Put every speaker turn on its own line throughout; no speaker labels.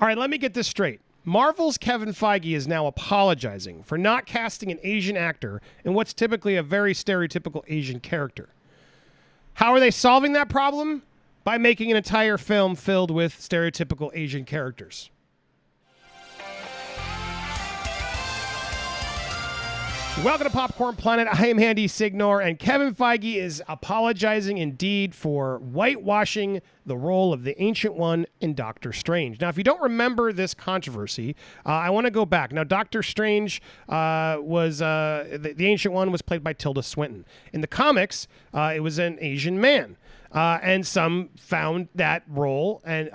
All right, let me get this straight. Marvel's Kevin Feige is now apologizing for not casting an Asian actor in what's typically a very stereotypical Asian character. How are they solving that problem? By making an entire film filled with stereotypical Asian characters. Welcome to Popcorn Planet. I am Andy Signore, and Kevin Feige is apologizing indeed for whitewashing the role of the Ancient One in Doctor Strange. Now, if you don't remember this controversy, I want to go back. Now, Doctor Strange was the Ancient One was played by Tilda Swinton. In the comics, it was an Asian man. And some found that role and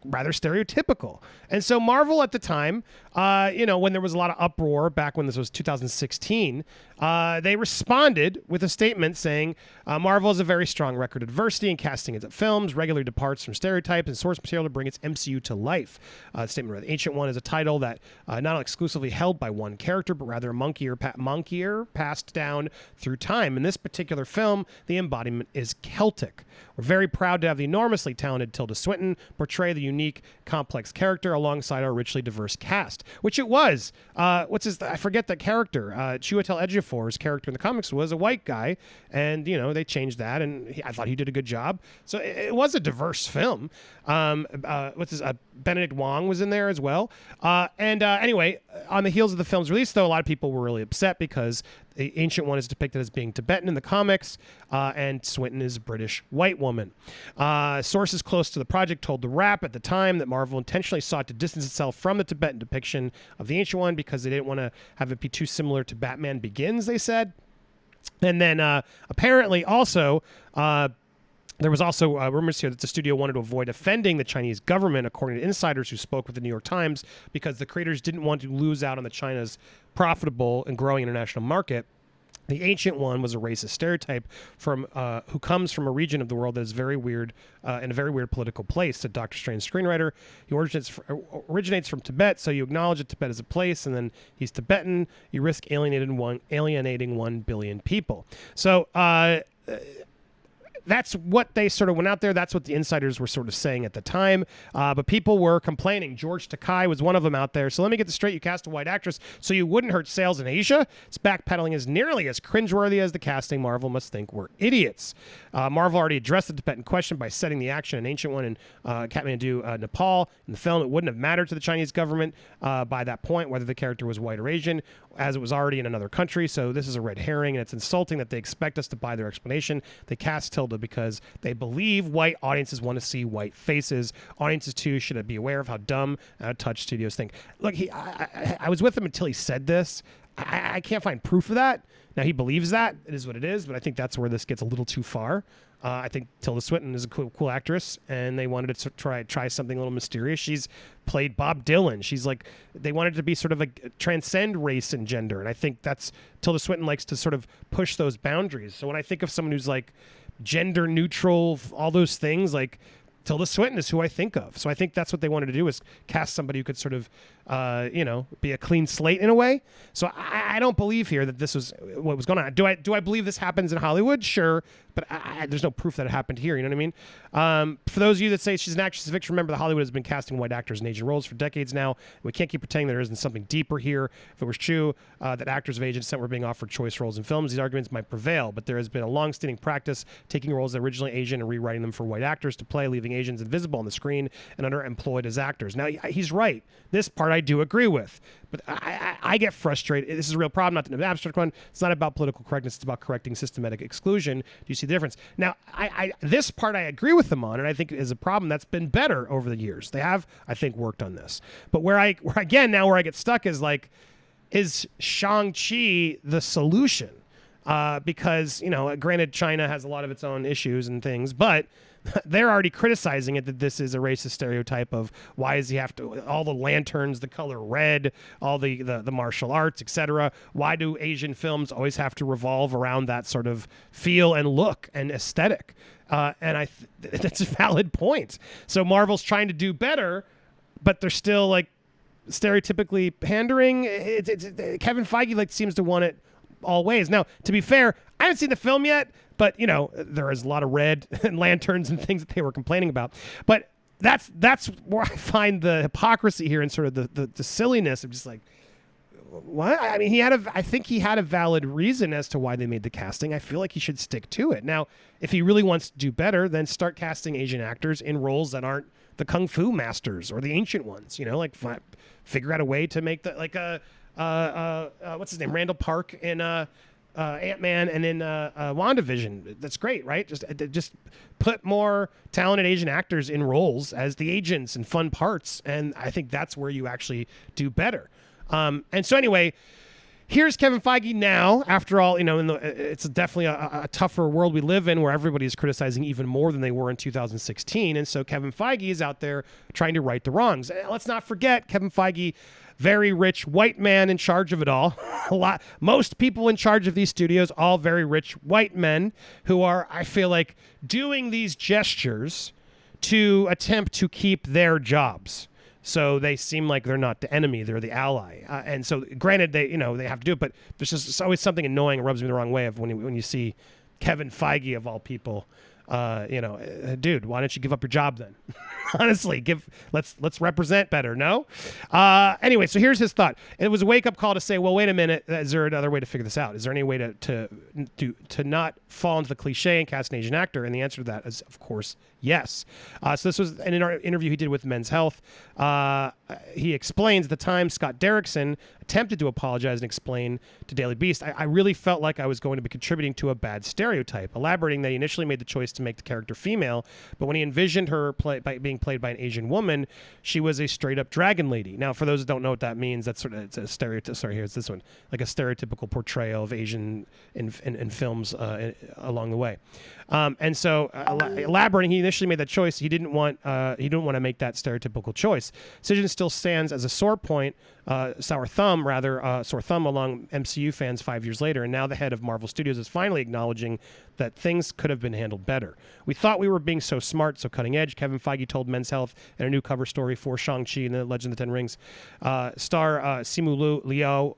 rather stereotypical. And so Marvel at the time, when there was a lot of uproar back when this was 2016, they responded with a statement saying, Marvel has a very strong record of diversity in casting its films, regularly departs from stereotypes and source material to bring its MCU to life. The statement read, the Ancient One is a title that not exclusively held by one character, but rather a monkier passed down through time. In this particular film, the embodiment is Celtic. We're very proud to have the enormously talented Tilda Swinton portray the unique, complex character alongside our richly diverse cast, which it was. I forget that character. Chiwetel Ejiofor's character in the comics was a white guy, and, they changed that, and I thought he did a good job. So it was a diverse film. Benedict Wong was in there as well. Anyway, on the heels of the film's release, though, a lot of people were really upset because the Ancient One is depicted as being Tibetan in the comics, and Swinton is a British white woman. Sources close to the project told The Wrap at the time that Marvel intentionally sought to distance itself from the Tibetan depiction of the Ancient One because they didn't want to have it be too similar to Batman Begins, they said. And then apparently also... there was also rumors here that the studio wanted to avoid offending the Chinese government, according to insiders who spoke with the New York Times, because the creators didn't want to lose out on the China's profitable and growing international market. The Ancient One was a racist stereotype from who comes from a region of the world that is very weird in a very weird political place, said Doctor Strange screenwriter. He originates from Tibet, so you acknowledge that Tibet is a place, and then he's Tibetan. You risk alienating 1 billion people. So that's what they sort of went out there. That's what the insiders were sort of saying at the time. But people were complaining. George Takei was one of them out there. So let me get this straight. You cast a white actress so you wouldn't hurt sales in Asia. It's backpedaling is nearly as cringeworthy as the casting. Marvel must think we're idiots. Marvel already addressed the Tibetan question by setting the action in Ancient One in Kathmandu, Nepal. In the film, it wouldn't have mattered to the Chinese government by that point whether the character was white or Asian, as it was already in another country. So this is a red herring, and it's insulting that they expect us to buy their explanation. They cast Tilda because they believe white audiences want to see white faces. Audiences, too, should be aware of how dumb and out of touch studios think. Look, I was with him until he said this. I can't find proof of that. Now, he believes that. It is what it is, but I think that's where this gets a little too far. I think Tilda Swinton is a cool actress, and they wanted to try something a little mysterious. She's played Bob Dylan. She's like, they wanted to be sort of transcend race and gender, and I think that's Tilda Swinton likes to sort of push those boundaries. So when I think of someone who's like gender neutral, all those things, like Tilda Swinton is who I think of. So I think that's what they wanted to do, is cast somebody who could sort of, be a clean slate in a way. So I don't believe here that this was what was going on. Do I believe this happens in Hollywood? Sure. But there's no proof that it happened here. You know what I mean? For those of you that say she's an actress of fiction, remember that Hollywood has been casting white actors in Asian roles for decades now. We can't keep pretending there isn't something deeper here. If it was true that actors of Asian descent were being offered choice roles in films, these arguments might prevail. But there has been a long-standing practice taking roles that are originally Asian and rewriting them for white actors to play, leaving Asians invisible on the screen and underemployed as actors. Now, he's right. This part I do agree with. But I get frustrated. This is a real problem, not an abstract one. It's not about political correctness. It's about correcting systematic exclusion. Do you see the difference? Now, this part I agree with them on, and I think is a problem that's been better over the years. They have, I think, worked on this. But where I get stuck is like, is Shang-Chi the solution? Because, granted, China has a lot of its own issues and things, but they're already criticizing it, that this is a racist stereotype of why does he have to, all the lanterns, the color red, all the martial arts, etc. Why do Asian films always have to revolve around that sort of feel and look and aesthetic? And that's a valid point. So Marvel's trying to do better, but they're still like stereotypically pandering. Kevin Feige seems to want it all ways. Now, to be fair, I haven't seen the film yet, but there is a lot of red and lanterns and things that they were complaining about. But that's where I find the hypocrisy here and sort of the silliness of just like, what? I mean, I think he had a valid reason as to why they made the casting. I feel like he should stick to it. Now, if he really wants to do better, then start casting Asian actors in roles that aren't the kung fu masters or the ancient ones. Like figure out a way to make that, like what's his name, Randall Park in Ant-Man and in WandaVision. That's great, right? Just put more talented Asian actors in roles as the agents and fun parts, and I think that's where you actually do better. And so anyway, here's Kevin Feige now. After all, it's definitely a tougher world we live in where everybody is criticizing even more than they were in 2016. And so Kevin Feige is out there trying to right the wrongs. Let's not forget Kevin Feige, very rich white man in charge of it all. Most people in charge of these studios, all very rich white men who are, I feel like, doing these gestures to attempt to keep their jobs. So they seem like they're not the enemy; they're the ally. And so, granted, they have to do it, but there's just always something annoying, rubs me the wrong way of when you see Kevin Feige of all people. Dude, why don't you give up your job then? Honestly, let's represent better. No. Anyway, so here's his thought. It was a wake up call to say, well, wait a minute. Is there another way to figure this out? Is there any way to not fall into the cliche and cast an Asian actor? And the answer to that is, of course, yes. So this was an interview he did with Men's Health. He explains at the time Scott Derrickson attempted to apologize and explain to Daily Beast, I really felt like I was going to be contributing to a bad stereotype, elaborating that he initially made the choice to make the character female, but when he envisioned her being played by an Asian woman, she was a straight-up dragon lady. Now, for those who don't know what that means, that's sort of it's a stereotype. Sorry, here's this one, like a stereotypical portrayal of Asian in films along the way. And so, elaborating, he initially made that choice. He didn't want to make that stereotypical choice. Decision still stands as a sore thumb along MCU fans 5 years later, and now the head of Marvel Studios is finally acknowledging that things could have been handled better. We thought we were being so smart, so cutting edge, Kevin Feige told Men's Health in a new cover story for Shang-Chi and the Legend of the Ten Rings. Star Simu Liu,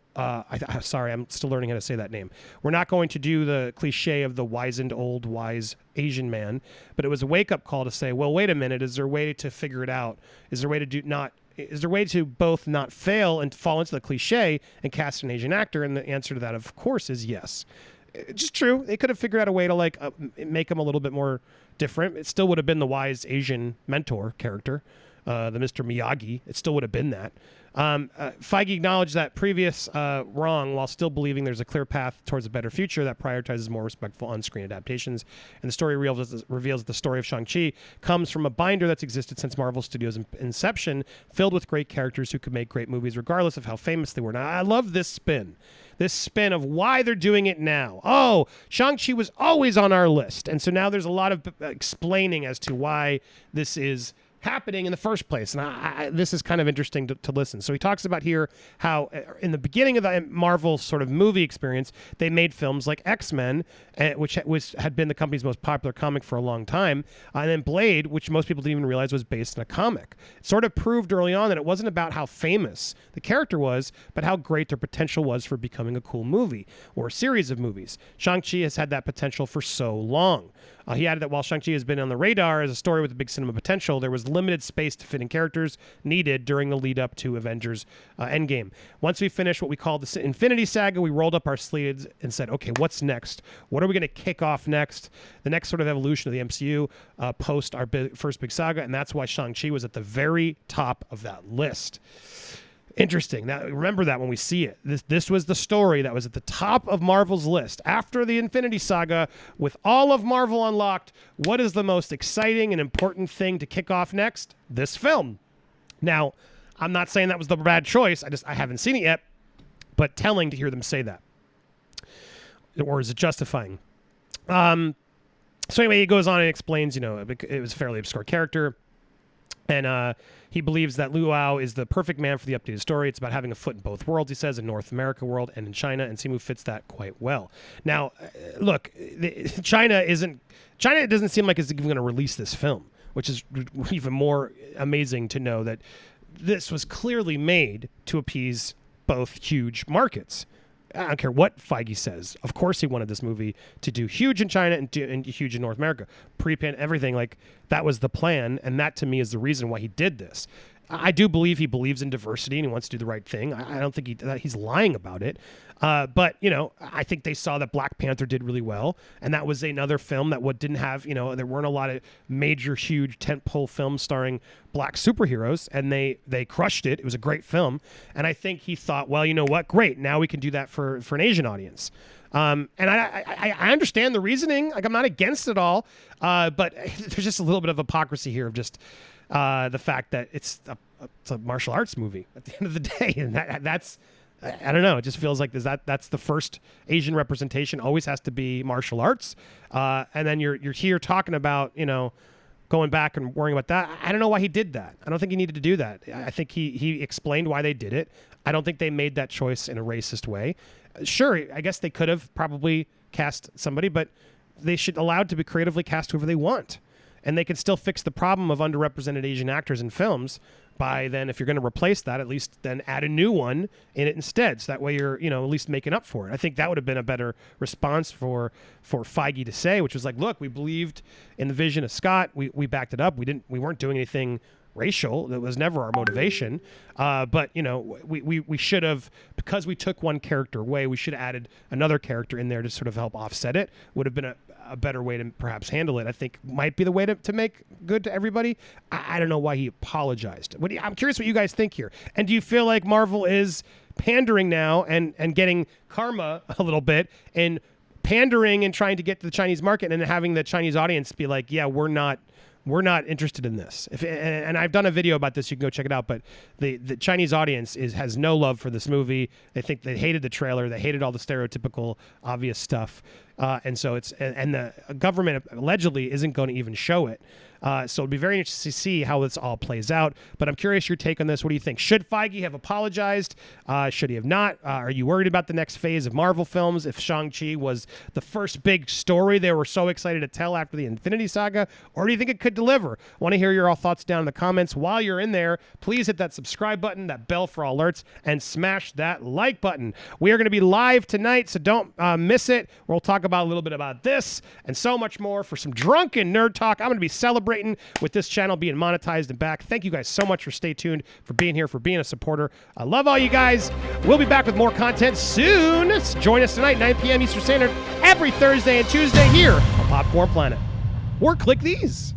sorry, I'm still learning how to say that name. We're not going to do the cliche of the wizened old wise Asian man, but it was a wake-up call to say, well, wait a minute, is there a way to figure it out? Is there a way to both not fail and fall into the cliche and cast an Asian actor? And the answer to that, of course, is yes. It's just true. They could have figured out a way to make him a little bit more different. It still would have been the wise Asian mentor character, the Mr. Miyagi. It still would have been that. Feige acknowledged that previous wrong while still believing there's a clear path towards a better future that prioritizes more respectful on-screen adaptations. And the story reveals that the story of Shang-Chi comes from a binder that's existed since Marvel Studios' inception, filled with great characters who could make great movies regardless of how famous they were. Now, I love this spin of why they're doing it now. Oh, Shang-Chi was always on our list. And so now there's a lot of explaining as to why this is happening in the first place. And this is kind of interesting to listen. So he talks about here how in the beginning of the Marvel sort of movie experience, they made films like X-Men, which had been the company's most popular comic for a long time, and then Blade, which most people didn't even realize was based on a comic. It sort of proved early on that it wasn't about how famous the character was, but how great their potential was for becoming a cool movie or a series of movies. Shang-Chi has had that potential for so long. He added that while Shang-Chi has been on the radar as a story with a big cinema potential, there was limited space to fit in characters needed during the lead up to Avengers Endgame. Once we finished what we called the Infinity Saga, we rolled up our sleeves and said, okay, what's next? What are we going to kick off next? The next sort of evolution of the MCU post our first big saga, and that's why Shang-Chi was at the very top of that list. Interesting. Now, remember that when we see it. This was the story that was at the top of Marvel's list. After the Infinity Saga, with all of Marvel unlocked, what is the most exciting and important thing to kick off next? This film. Now, I'm not saying that was the bad choice. I haven't seen it yet, but telling to hear them say that. Or is it justifying? So anyway, he goes on and explains, it was a fairly obscure character. And he believes that Luau is the perfect man for the updated story. It's about having a foot in both worlds, he says, in North America world and in China, and Simu fits that quite well. Now, look, China doesn't seem like it's even going to release this film, which is even more amazing to know that this was clearly made to appease both huge markets. I don't care what Feige says. Of course, he wanted this movie to do huge in China and huge in North America. Pre-pan, everything, like, that was the plan, and that, to me, is the reason why he did this. I do believe he believes in diversity and he wants to do the right thing. I don't think he's lying about it. But, you know, I think they saw that Black Panther did really well. And that was another film that didn't have, you know, there weren't a lot of major, huge tentpole films starring black superheroes. And they crushed it. It was a great film. And I think he thought, well, you know what? Great. Now we can do that for an Asian audience. And I understand the reasoning. Like, I'm not against it all. But there's just a little bit of hypocrisy here of just the fact that it's a martial arts movie at the end of the day. And that's, I don't know. It just feels like that's the first Asian representation always has to be martial arts. And then you're here talking about, you know, going back and worrying about that. I don't know why he did that. I don't think he needed to do that. I think he explained why they did it. I don't think they made that choice in a racist way. Sure, I guess they could have probably cast somebody, but they should allowed to be creatively cast whoever they want. And they can still fix the problem of underrepresented Asian actors in films by then, if you're going to replace that, at least then add a new one in it instead. So that way you're, you know, at least making up for it. I think that would have been a better response for Feige to say, which was like, look, we believed in the vision of Scott. We backed it up. We weren't doing anything racial. That was never our motivation. But, you know, we should have, because we took one character away, we should have added another character in there to sort of help offset it. Would have been a better way to perhaps handle it. I think might be the way to make good to everybody. I don't know why he apologized. I'm curious what you guys think here. And do you feel like Marvel is pandering now and getting karma a little bit and pandering and trying to get to the Chinese market and having the Chinese audience be like, yeah, we're not interested in this. And I've done a video about this. You can go check it out. But the Chinese audience has no love for this movie. They think they hated the trailer. They hated all the stereotypical, obvious stuff. And so the government allegedly isn't going to even show it. So it'd be very interesting to see how this all plays out. But I'm curious your take on this. What do you think? Should Feige have apologized? Should he have not? Are you worried about the next phase of Marvel films? If Shang-Chi was the first big story they were so excited to tell after the Infinity Saga? Or do you think it could deliver? I want to hear your all thoughts down in the comments. While you're in there, please hit that subscribe button, that bell for all alerts, and smash that like button. We are going to be live tonight, so don't miss it. We'll talk about a little bit about this and so much more for some drunken nerd talk. I'm going to be celebrating with this channel being monetized and back. Thank you guys so much for staying tuned, for being here, for being a supporter. I love all you guys. We'll be back with more content soon. Join us tonight, 9 p.m. Eastern Standard, every Thursday and Tuesday here on Popcorn Planet. Or click these.